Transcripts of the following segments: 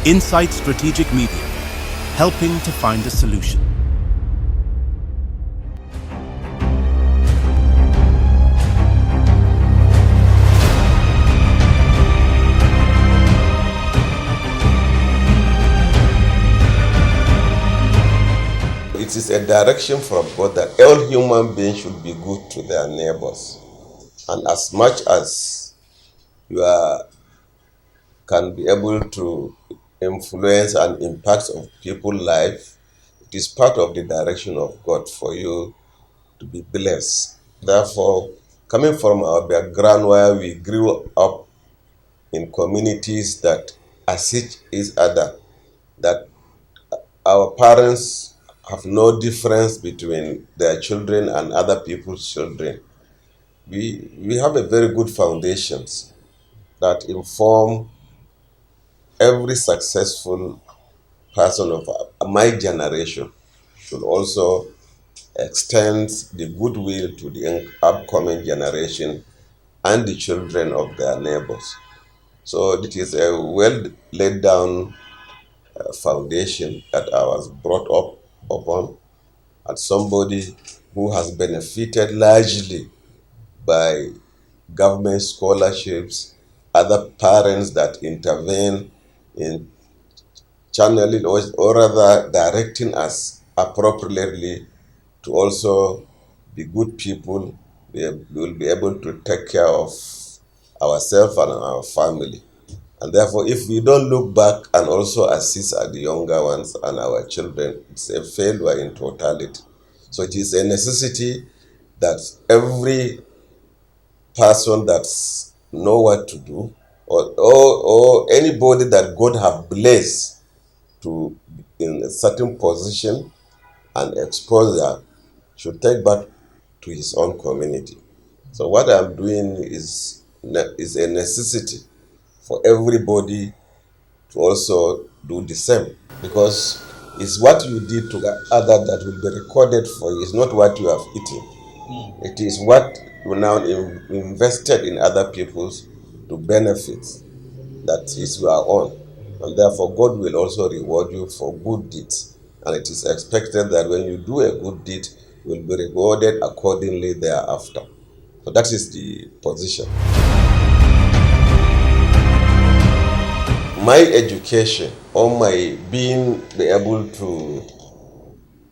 Insight Strategic Media, helping to find a solution. It is a direction from God that all human beings should be good to their neighbors. And as much as you can be able to influence and impact of people's life, it is part of the direction of God for you to be blessed. Therefore, coming from our background where we grew up in communities that assist each other, that our parents have no difference between their children and other people's children. We have a very good foundations that inform every successful person of my generation should also extend the goodwill to the upcoming generation and the children of their neighbors. So it is a well laid down foundation that I was brought up upon, as somebody who has benefited largely by government scholarships, other parents that intervene in channeling or rather directing us appropriately to also be good people. We will be able to take care of ourselves and our family. And therefore, if we don't look back and also assist at the younger ones and our children, it's a failure in totality. So it is a necessity that every person that know what to do, or anybody that God have blessed to in a certain position and exposure should take back to his own community. So what I'm doing is a necessity for everybody to also do the same, because it's what you did to other that will be recorded for you. It's not what you have eaten. It is what you now invested in other people's to benefit that is your own. And therefore God will also reward you for good deeds. And it is expected that when you do a good deed, you will be rewarded accordingly thereafter. So that is the position. My education or my being able to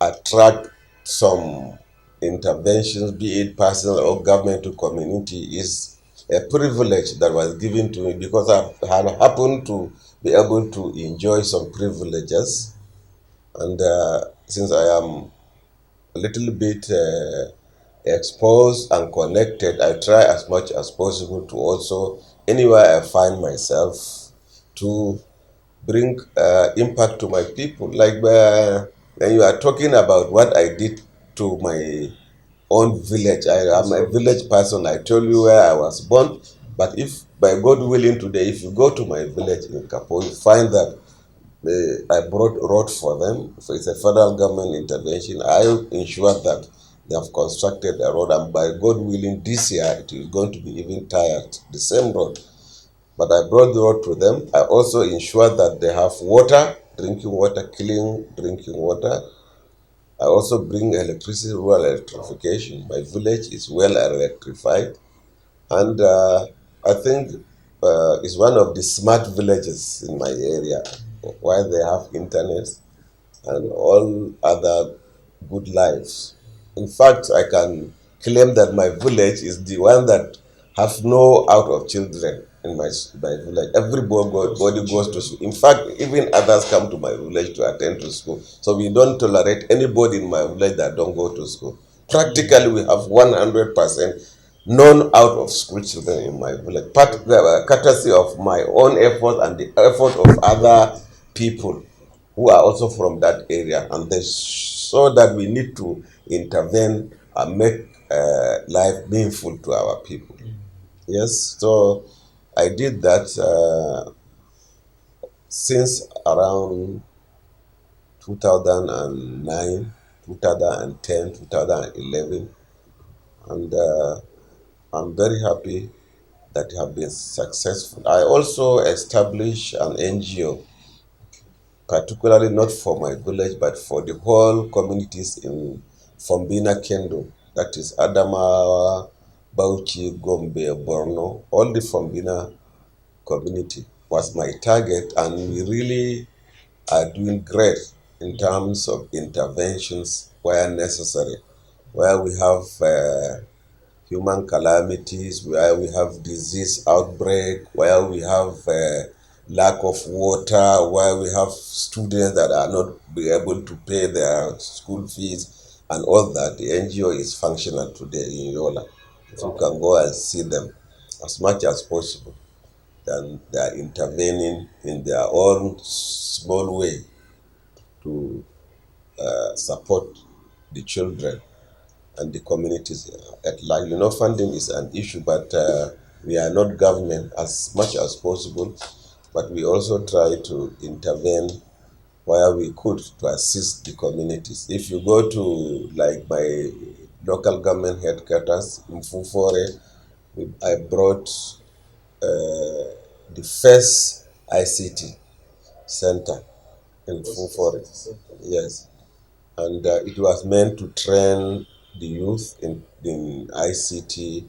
attract some interventions, be it personal or government to community, is a privilege that was given to me because I had happened to be able to enjoy some privileges. And since I am a little bit exposed and connected, I try as much as possible to also, anywhere I find myself, to bring impact to my people. Like when you are talking about what I did to my own village, I am a village person. I told you where I was born. But if by God willing today, if you go to my village in Kapo, you find that I brought road for them. So it's a federal government intervention. I ensure that they have constructed a road, and by God willing, this year it is going to be even tired, the same road. But I brought the road to them. I also ensured that they have water, drinking water, clean drinking water. I also bring electricity, rural electrification. My village is well electrified. And I think it's one of the smart villages in my area, where they have internet and all other good lives. In fact, I can claim that my village is the one that have no out of children in my village. Everybody goes to school. In fact, even others come to my village to attend to school. So we don't tolerate anybody in my village that don't go to school. Practically, we have 100% non out of school children in my village. Courtesy of my own effort and the effort of other people who are also from that area, and they saw that we need to intervene and make life meaningful to our people. Yes, so I did that since around 2009, 2010, 2011, and I'm very happy that have been successful. I also established an NGO particularly not for my village, but for the whole communities in Fombina Kingdom, that is Adamawa, Bauchi, Gombe, Borno, all the Fombina community was my target, and we really are doing great in terms of interventions where necessary, where we have human calamities, where we have disease outbreak, where we have lack of water, where we have students that are not be able to pay their school fees and all that. The NGO is functional today in Yola. So you can go and see them as much as possible. Then they are intervening in their own small way to support the children and the communities at large. Funding is an issue, but we are not government as much as possible, but we also try to intervene where we could to assist the communities. If you go to like my local government headquarters in Fufore, I brought the first ICT center in Fufore. Yes, and it was meant to train the youth in ICT,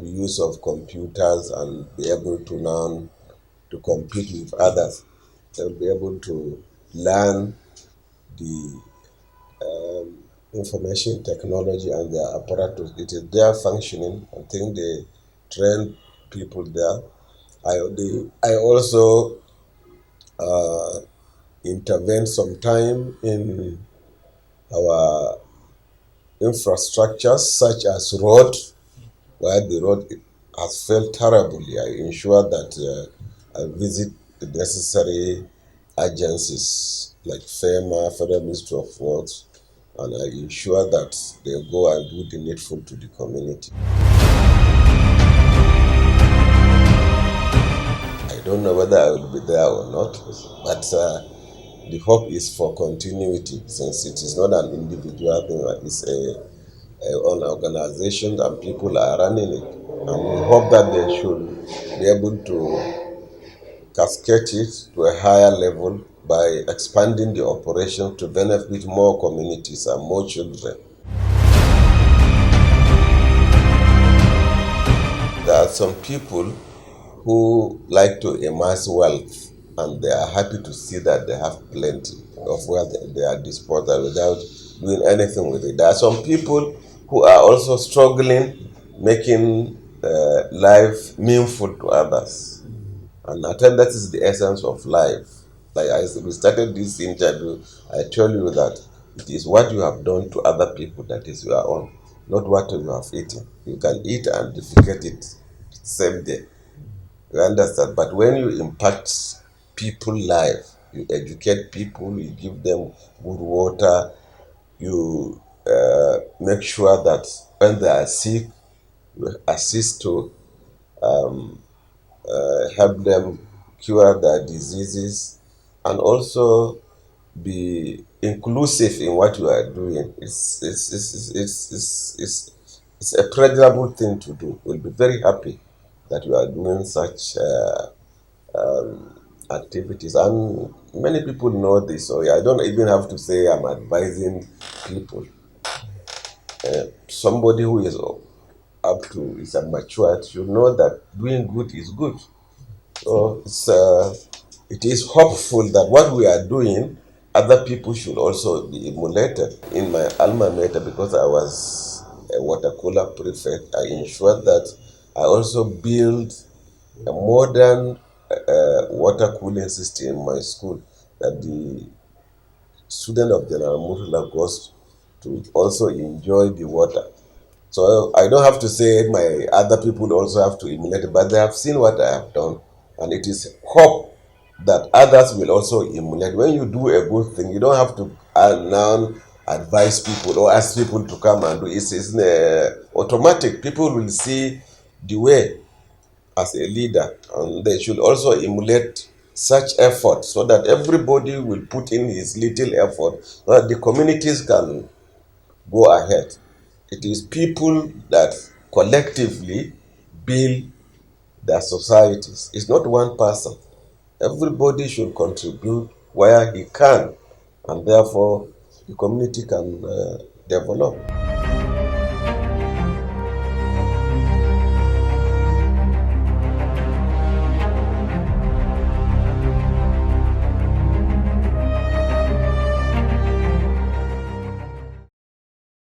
use of computers, and be able to learn to compete with others. They'll be able to learn the information technology and their apparatus. It is their functioning. I think they train people there. I also intervened sometime in our infrastructures such as road, where the road has failed terribly. I ensure that I visit the necessary agencies like FEMA, Federal Ministry of Works, and I ensure that they go and do the needful to the community. I don't know whether I will be there or not, but the hope is for continuity, since it is not an individual thing, it's an organization and people are running it. And we hope that they should be able to cascade it to a higher level by expanding the operation to benefit more communities and more children. There are some people who like to amass wealth, and they are happy to see that they have plenty of wealth at their disposal without doing anything with it. There are some people who are also struggling, making life meaningful to others. And I think that is the essence of life. Like we started this interview, I tell you that it is what you have done to other people that is your own, not what you have eaten. You can eat and defecate it same day. You understand? But when you impact people's life, you educate people, you give them good water, you make sure that when they are sick, you assist to help them cure their diseases, and also be inclusive in what you are doing. It's a pleasurable thing to do. We'll be very happy that you are doing such activities, and many people know this, so I don't even have to say I'm advising people. Somebody who is up to is a mature should know that doing good is good. So it is hopeful that what we are doing, other people should also be emulated. In my alma mater, because I was a water cooler prefect, I ensured that I also build a modern water cooling system in my school, that the student of General Murtala goes to also enjoy the water. So I don't have to say my other people also have to emulate it, but they have seen what I have done, and it is hope that others will also emulate. When you do a good thing, you don't have to now advise people or ask people to come and do it. It's automatic. People will see the way as a leader, and they should also emulate such effort so that everybody will put in his little effort so that the communities can go ahead. It is people that collectively build their societies. It's not one person. Everybody should contribute where he can, and therefore the community can develop.